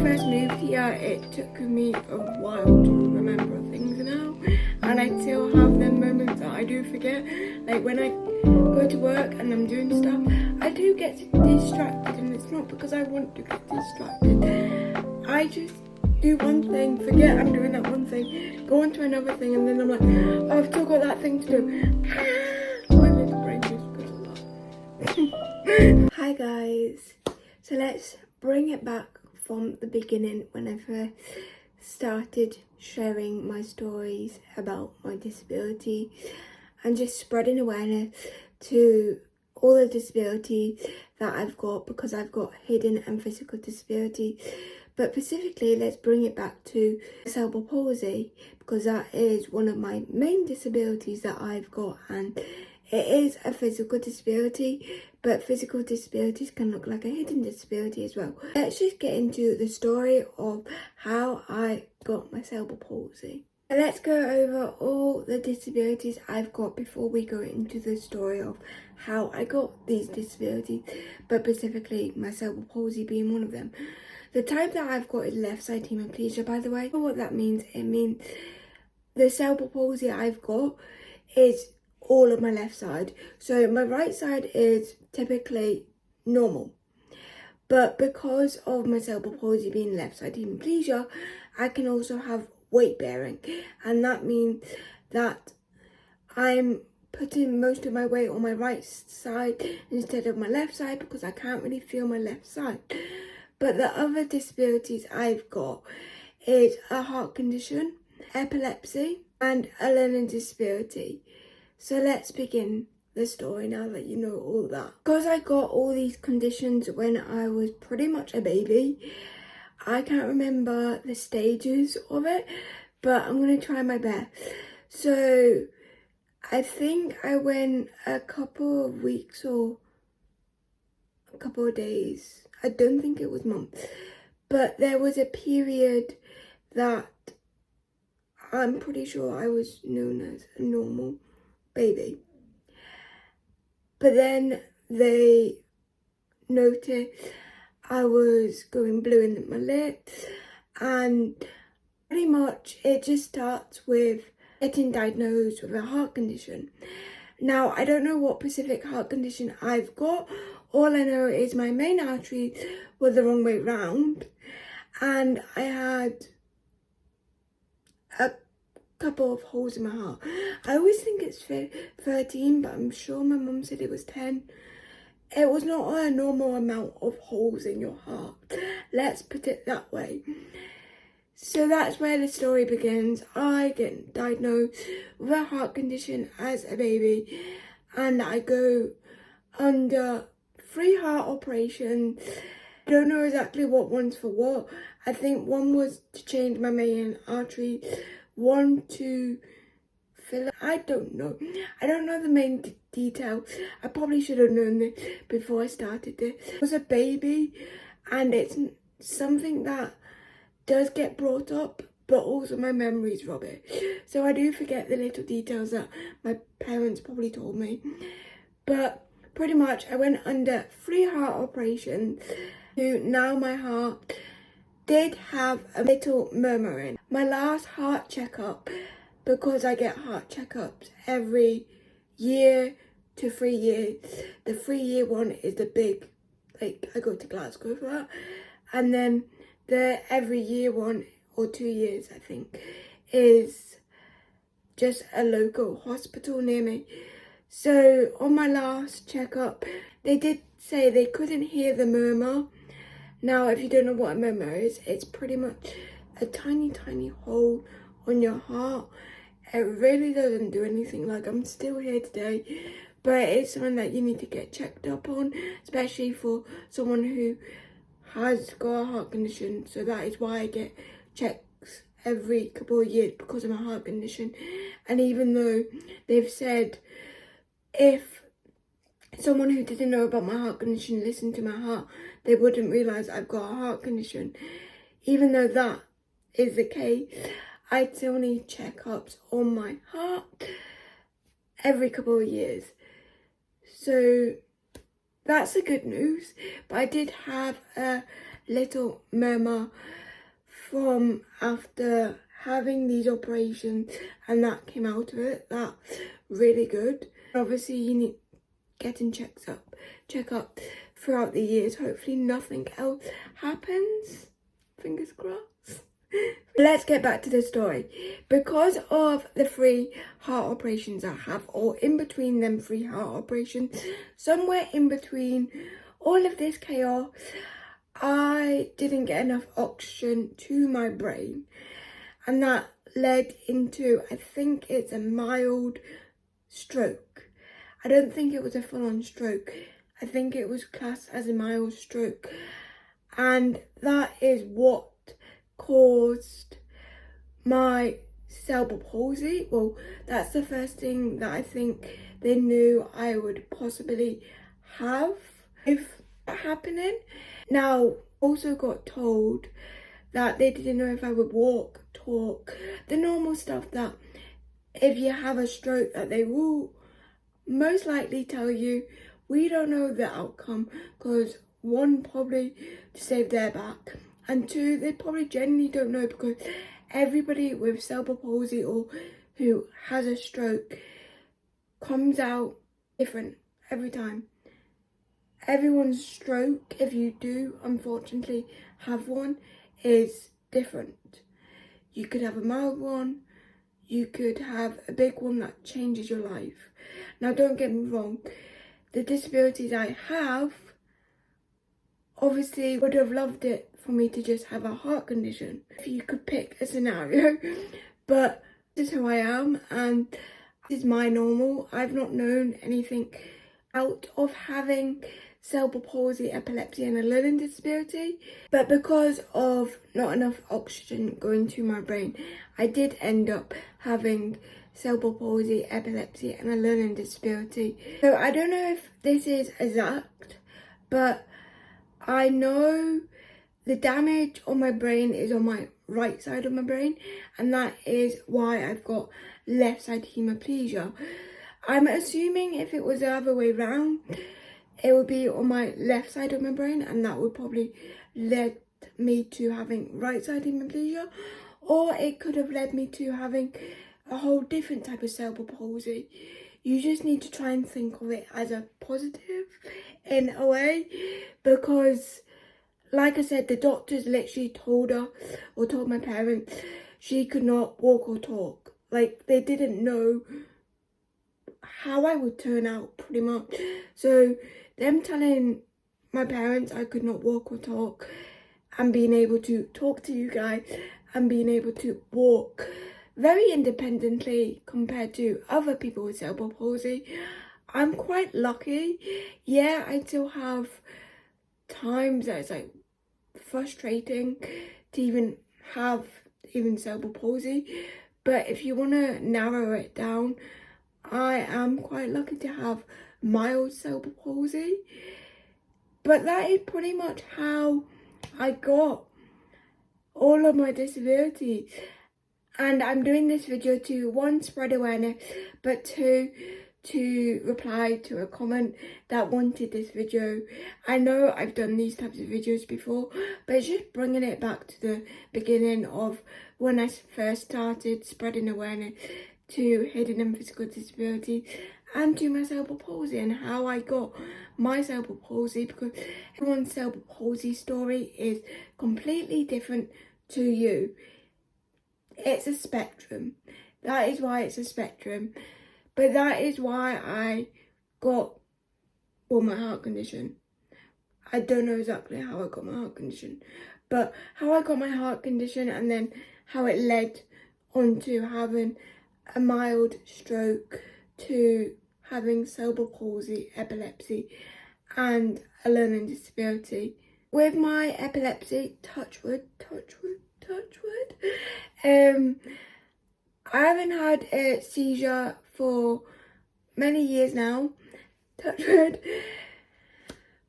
first moved here, it took me a while to remember things now, and I still have them moments that I do forget. Like when I go to work and I'm doing stuff, I do get distracted, and it's not because I want to get distracted. I just do one thing, forget I'm doing that one thing, go on to another thing, and then I'm like, oh, I've still got that thing to do. My little brain just goes a lot. Hi guys, so let's bring it back from the beginning when I first started sharing my stories about my disability and just spreading awareness to all the disabilities that I've got, because I've got hidden and physical disability. But specifically, let's bring it back to cerebral palsy, because that is one of my main disabilities that I've got, and it is a physical disability, but physical disabilities can look like a hidden disability as well. Let's just get into the story of how I got my cerebral palsy. Let's go over all the disabilities I've got before we go into the story of how I got these disabilities, but specifically my cerebral palsy being one of them. The type that I've got is left side hemiptegia, by the way. What that means, it means the cerebral palsy I've got is all of my left side. So my right side is typically normal. But because of my cerebral palsy being left side hemiplegia, I can also have weight bearing. And that means that I'm putting most of my weight on my right side instead of my left side, because I can't really feel my left side. But the other disabilities I've got is a heart condition, epilepsy, and a learning disability. So let's begin the story now that you know all that. Because I got all these conditions when I was pretty much a baby, I can't remember the stages of it, but I'm going to try my best. So I think I went a couple of weeks or a couple of days. I don't think it was months, but there was a period that I'm pretty sure I was known as a normal baby. But then they noticed I was going blue in my lips, and pretty much it just starts with getting diagnosed with a heart condition. Now, I don't know what specific heart condition I've got. All I know is my main artery was the wrong way round, and I had a couple of holes in my heart. I always think it's 13, but I'm sure my mum said it was 10. It was not a normal amount of holes in your heart. Let's put it that way. So that's where the story begins. I get diagnosed with a heart condition as a baby, and I go under 3 heart operations. I don't know exactly what one's for what. I think one was to change my main artery, one to fill it. I don't know. I don't know the main detail. I probably should have known this before I started this. I was a baby, and it's something that does get brought up, but also my memory's rubbish. So I do forget the little details that my parents probably told me. But pretty much I went under 3 heart operations. Now my heart did have a little murmuring. My last heart checkup, because I get heart checkups every year to 3 years. The 3-year one is the big, like I go to Glasgow for that. And then the every year one, or 2 years I think, is just a local hospital near me. So on my last checkup, they did say they couldn't hear the murmur. Now, if you don't know what a murmur is, it's pretty much a tiny hole on your heart. It really doesn't do anything. Like, I'm still here today, but it's something that you need to get checked up on, especially for someone who has got a heart condition. So that is why I get checks every couple of years, because of my heart condition. And even though they've said if someone who didn't know about my heart condition listened to my heart, they wouldn't realise I've got a heart condition. Even though that is the case, I still need checkups on my heart every couple of years. So that's the good news. But I did have a little murmur from after having these operations, and that came out of it. That's really good. Obviously you need getting check up throughout the years. Hopefully nothing else happens, fingers crossed. Let's get back to the story. Because of the 3 heart operations I have, or in between them 3 heart operations, somewhere in between all of this chaos, I didn't get enough oxygen to my brain, and that led into, I think it's a mild stroke. I don't think it was a full-on stroke. I think it was classed as a mild stroke, and that is what caused my cerebral palsy. Well, that's the first thing that I think they knew I would possibly have if that happening. Now, also got told that they didn't know if I would walk, talk, the normal stuff that if you have a stroke that they will most likely tell you. We don't know the outcome because 1, probably to save their back, and 2, they probably genuinely don't know because everybody with cerebral palsy or who has a stroke comes out different every time. Everyone's stroke, if you do unfortunately have one, is different. You could have a mild one, you could have a big one that changes your life. Now don't get me wrong, the disabilities I have, obviously would have loved it for me to just have a heart condition, if you could pick a scenario, but this is who I am and this is my normal. I've not known anything out of having cerebral palsy, epilepsy and a learning disability, but because of not enough oxygen going to my brain, I did end up having cerebral palsy, epilepsy and a learning disability. So I don't know if this is exact, but I know the damage on my brain is on my right side of my brain, and that is why I've got left side hemiplegia. I'm assuming if it was the other way round, it would be on my left side of my brain, and that would probably led me to having right side hemiplegia, or it could have led me to having a whole different type of cerebral palsy. You just need to try and think of it as a positive in a way, because like I said, the doctors literally told her, or told my parents, she could not walk or talk. Like, they didn't know how I would turn out, pretty much. So them telling my parents I could not walk or talk, and being able to talk to you guys and being able to walk very independently compared to other people with cerebral palsy, I'm quite lucky. Yeah, I still have times that it's like frustrating to even have cerebral palsy, but if you want to narrow it down, I am quite lucky to have mild cerebral palsy. But that is pretty much how I got all of my disabilities, and I'm doing this video to 1, spread awareness, but 2, to reply to a comment that wanted this video. I know I've done these types of videos before, but it's just bringing it back to the beginning of when I first started spreading awareness to hidden and physical disabilities and to my cerebral palsy, and how I got my cerebral palsy, because everyone's cerebral palsy story is completely different to you. It's a spectrum. That is why it's a spectrum. But that is why I got my heart condition. I don't know exactly how I got my heart condition, but how I got my heart condition and then how it led on to having a mild stroke, to having cerebral palsy, epilepsy and a learning disability. With my epilepsy, touch wood, I haven't had a seizure for many years now, touch wood,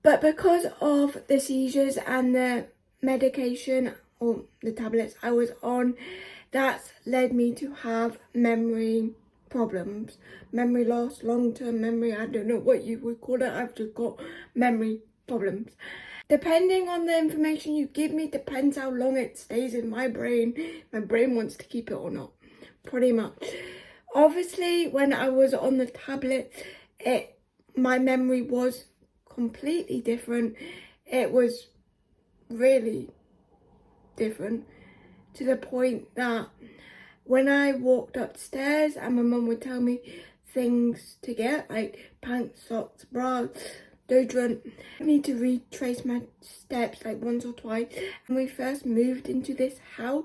but because of the seizures and the medication or the tablets I was on, that's led me to have memory problems, memory loss, long-term memory, I don't know what you would call it, I've just got memory problems. Depending on the information you give me, depends how long it stays in my brain. My brain wants to keep it or not, pretty much. Obviously, when I was on the tablet, my memory was completely different. It was really different, to the point that when I walked upstairs and my mum would tell me things to get, like pants, socks, bras, deodorant, I need to retrace my steps like once or twice. When we first moved into this house,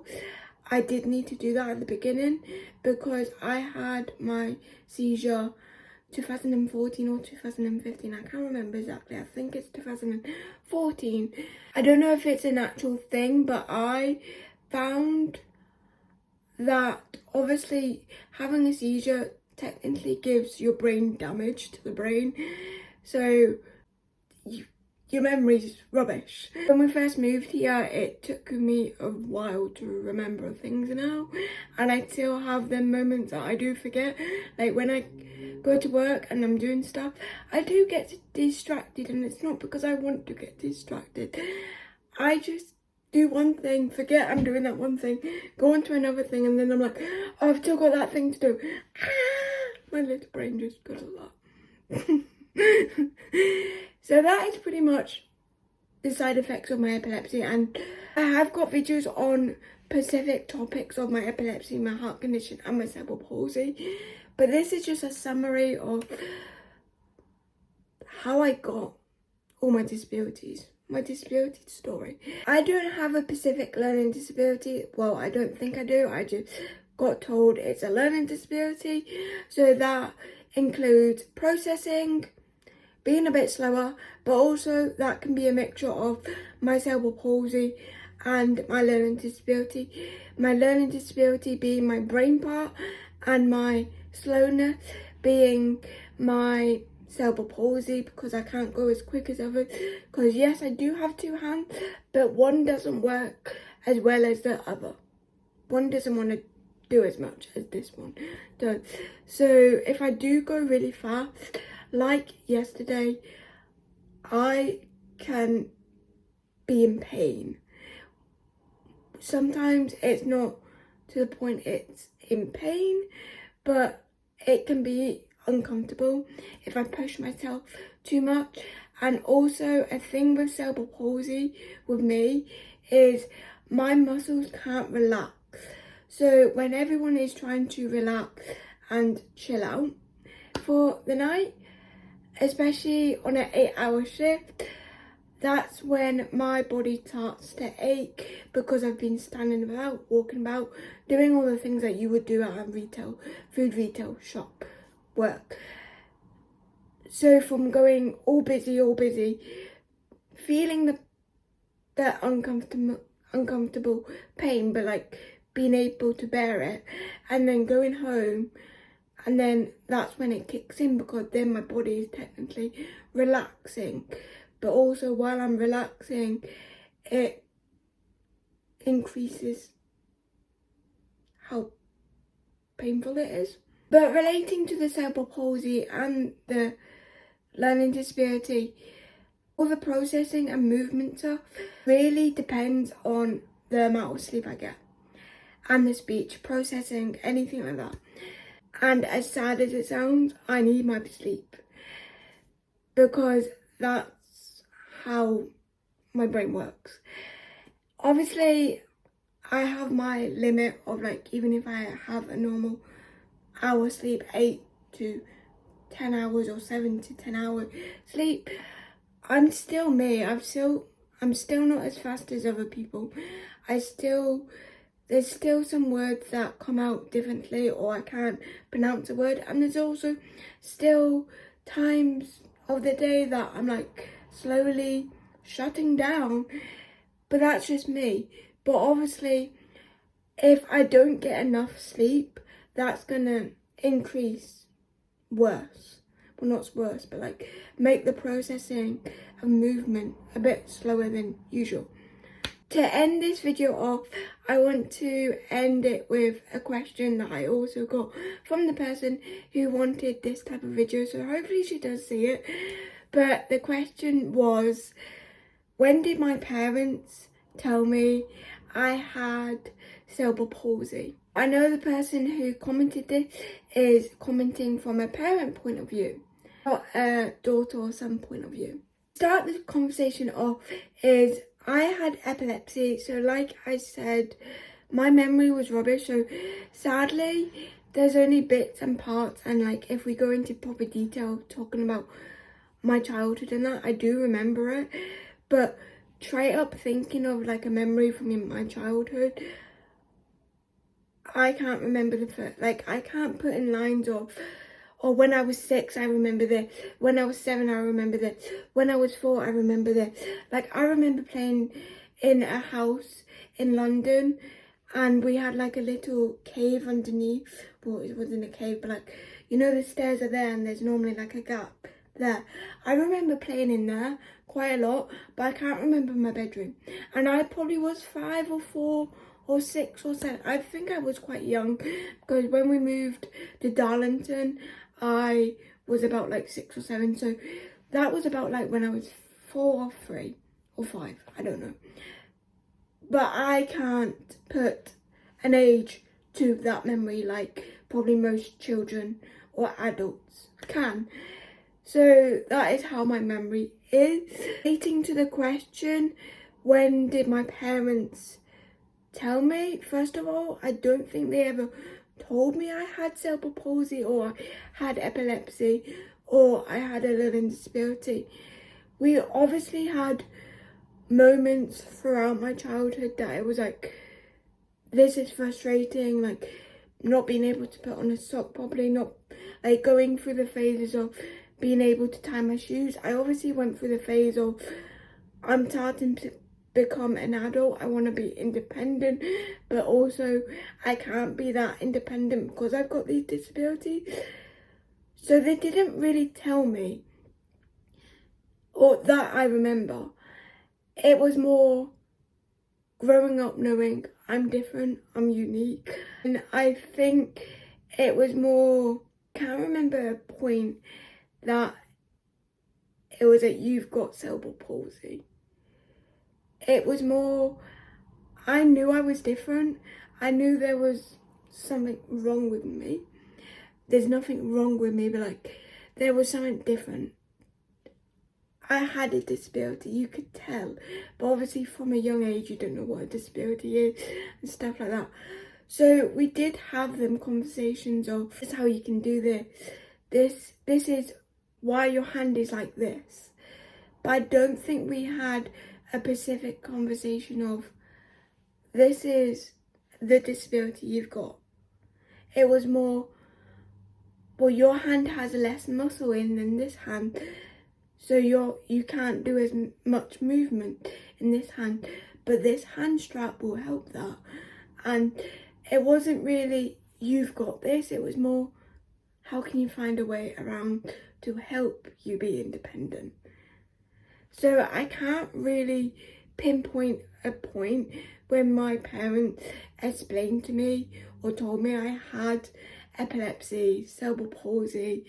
I did need to do that at the beginning because I had my seizure 2014 or 2015, I can't remember exactly. I think it's 2014. I don't know if it's an actual thing, but I found that obviously having a seizure technically gives your brain damage to the brain, so your memory's rubbish. When we first moved here, it took me a while to remember things now, and I still have them moments that I do forget. Like when I go to work and I'm doing stuff, I do get distracted, and it's not because I want to get distracted. I just do one thing, forget I'm doing that one thing, go on to another thing, and then I'm like, oh, I've still got that thing to do. My little brain just goes like that. So that is pretty much the side effects of my epilepsy, and I have got videos on specific topics of my epilepsy, my heart condition and my cerebral palsy, but this is just a summary of how I got all my disabilities, my disability story. I don't have a specific learning disability. Well, I don't think I do. I just got told it's a learning disability, so that includes processing, being a bit slower, but also that can be a mixture of my cerebral palsy and my learning disability. My learning disability being my brain part, and my slowness being my cerebral palsy, because I can't go as quick as others. Because yes, I do have two hands, but one doesn't work as well as the other. One doesn't want to do as much as this one does. So if I do go really fast, like yesterday, I can be in pain. Sometimes it's not to the point it's in pain, but it can be uncomfortable if I push myself too much. And also a thing with cerebral palsy with me is my muscles can't relax. So when everyone is trying to relax and chill out for the night, especially on an 8-hour shift, that's when my body starts to ache, because I've been standing about, walking about, doing all the things that you would do at a food retail shop work. So from going all busy, feeling the uncomfortable pain, but like being able to bear it, and then going home, and then that's when it kicks in, because then my body is technically relaxing. But also while I'm relaxing, it increases how painful it is. But relating to the cerebral palsy and the learning disability, all the processing and movement stuff really depends on the amount of sleep I get, and the speech processing, anything like that. And as sad as it sounds, I need my sleep, because that's how my brain works. Obviously, I have my limit of, like, even if I have a normal hour sleep, 8 to 10 hours or 7 to 10 hours sleep, I'm still me. I'm still not as fast as other people. There's still some words that come out differently, or I can't pronounce a word. And there's also still times of the day that I'm like slowly shutting down. But that's just me. But obviously, if I don't get enough sleep, that's gonna increase worse. Well, not worse, but like make the processing of movement a bit slower than usual. To end this video off, I want to end it with a question that I also got from the person who wanted this type of video, so hopefully she does see it. But the question was, when did my parents tell me I had cerebral palsy? I know the person who commented this is commenting from a parent point of view, not a daughter or son point of view. Start the conversation off is I had epilepsy, so like I said, my memory was rubbish, so sadly there's only bits and parts, and like if we go into proper detail talking about my childhood and that, I do remember it, but straight up thinking of like a memory from my childhood, I can't remember the first, like I can't put in lines or when I was 6 I remember this, when I was 7 I remember this, when I was 4 I remember this. Like I remember playing in a house in London and we had like a little cave underneath. Well, it wasn't a cave, but like, you know, the stairs are there and there's normally like a gap there. I remember playing in there quite a lot, but I can't remember my bedroom. And I probably was 5 or 4 or 6 or 7. I think I was quite young because when we moved to Darlington, I was about like 6 or 7. So that was about like when I was 4 or 3 or 5. I don't know. But I can't put an age to that memory like probably most children or adults can. So that is how my memory is. Relating to the question, when did my parents tell me? First of all, I don't think they ever told me I had cerebral palsy or had epilepsy or I had a learning disability. We obviously had moments throughout my childhood that it was like, this is frustrating, like not being able to put on a sock properly, not like going through the phases of being able to tie my shoes. I obviously went through the phase of I'm starting to become an adult, I want to be independent, but also I can't be that independent because I've got these disabilities. So they didn't really tell me, or that I remember. It was more growing up knowing I'm different, I'm unique, and I think it was more, can't remember a point that it was that you've got cerebral palsy. It was more, I knew I was different. I knew there was something wrong with me. There's nothing wrong with me, but like there was something different. I had a disability, you could tell, but obviously from a young age you don't know what a disability is and stuff like that. So we did have them conversations of, this is how you can do this is why your hand is like this. But I don't think we had a specific conversation of, this is the disability you've got. It was more, well, your hand has less muscle in than this hand, so you can't do as much movement in this hand, but this hand strap will help that. And it wasn't really, you've got this, it was more, how can you find a way around to help you be independent? So I can't really pinpoint a point when my parents explained to me or told me I had epilepsy, cerebral palsy,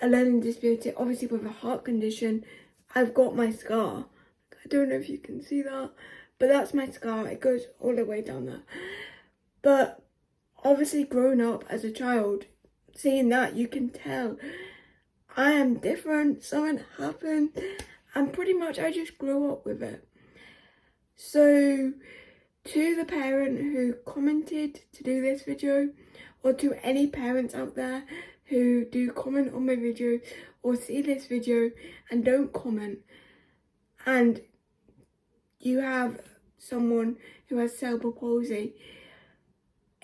a learning disability, obviously with a heart condition. I've got my scar. I don't know if you can see that, but that's my scar. It goes all the way down there. But obviously growing up as a child, seeing that, you can tell I am different. Something happened and pretty much I just grew up with it. So to the parent who commented to do this video, or to any parents out there who do comment on my video or see this video and don't comment, and you have someone who has cerebral palsy,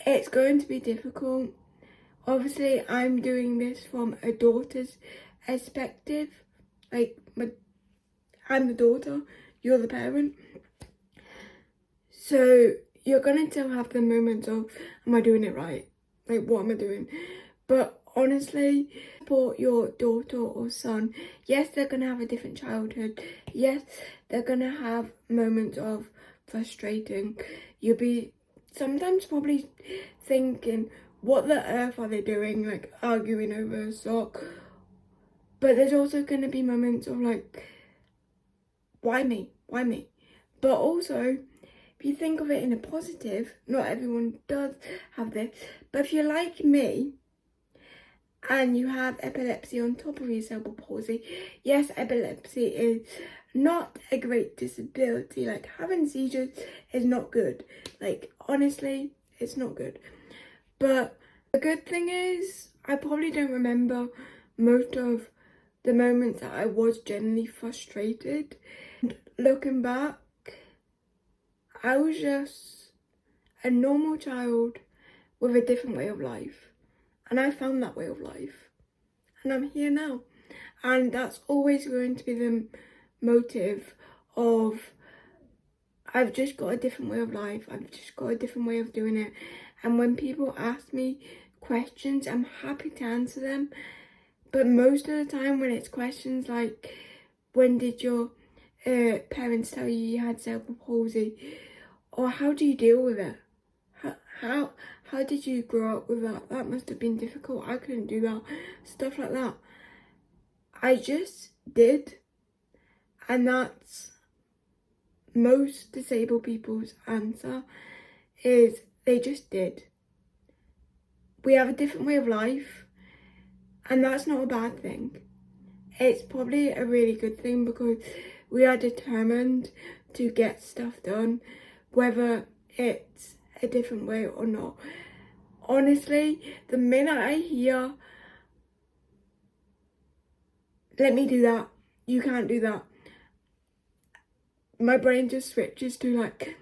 it's going to be difficult. Obviously I'm doing this from a daughter's perspective, like I'm the daughter, you're the parent, so you're gonna still have the moments of, am I doing it right? Like, what am I doing? But honestly, support your daughter or son. Yes, they're gonna have a different childhood. Yes, they're gonna have moments of frustrating. You'll be sometimes probably thinking, what the earth are they doing? Like arguing over a sock. But there's also gonna be moments of like, why me? Why me? But also, if you think of it in a positive, not everyone does have this, but if you're like me and you have epilepsy on top of your cerebral palsy, yes, epilepsy is not a great disability. Like, having seizures is not good. Like, honestly, it's not good. But the good thing is, I probably don't remember most of the moments that I was genuinely frustrated. And looking back, I was just a normal child with a different way of life. And I found that way of life. And I'm here now. And that's always going to be the motive of, I've just got a different way of life. I've just got a different way of doing it. And when people ask me questions, I'm happy to answer them. But most of the time when it's questions like, when did your parents tell you you had cerebral palsy? Or how do you deal with it? How did you grow up with that? That must have been difficult. I couldn't do that. Stuff like that. I just did. And that's most disabled people's answer, is they just did. We have a different way of life, and that's not a bad thing. It's probably a really good thing because we are determined to get stuff done, whether it's a different way or not. Honestly, the minute I hear, let me do that, you can't do that, my brain just switches to like,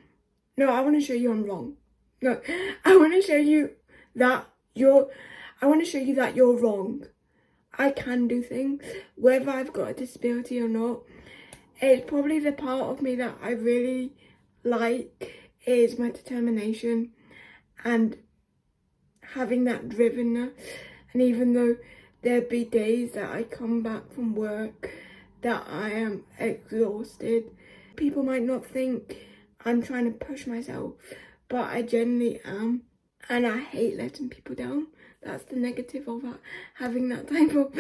no, I want to show you I'm wrong. No, I want to show you that you're wrong. I can do things, whether I've got a disability or not. It's probably the part of me that I really like is my determination and having that drivenness. And even though there'd be days that I come back from work that I am exhausted, people might not think I'm trying to push myself, but I genuinely am. And I hate letting people down. That's the negative of having that type of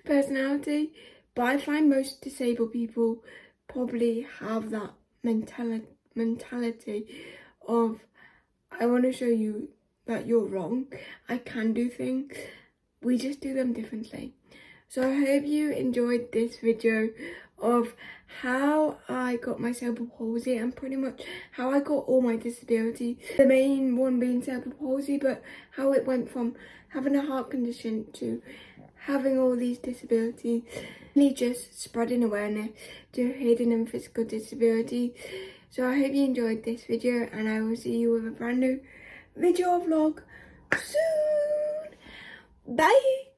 personality. But I find most disabled people probably have that mentality of, I want to show you that you're wrong. I can do things. We just do them differently. So I hope you enjoyed this video of how I got my cerebral palsy and pretty much how I got all my disabilities. The main one being cerebral palsy, but how it went from having a heart condition to having all these disabilities. Really just spreading awareness to hidden and physical disabilities. So I hope you enjoyed this video, and I will see you with a brand new video vlog soon. Bye.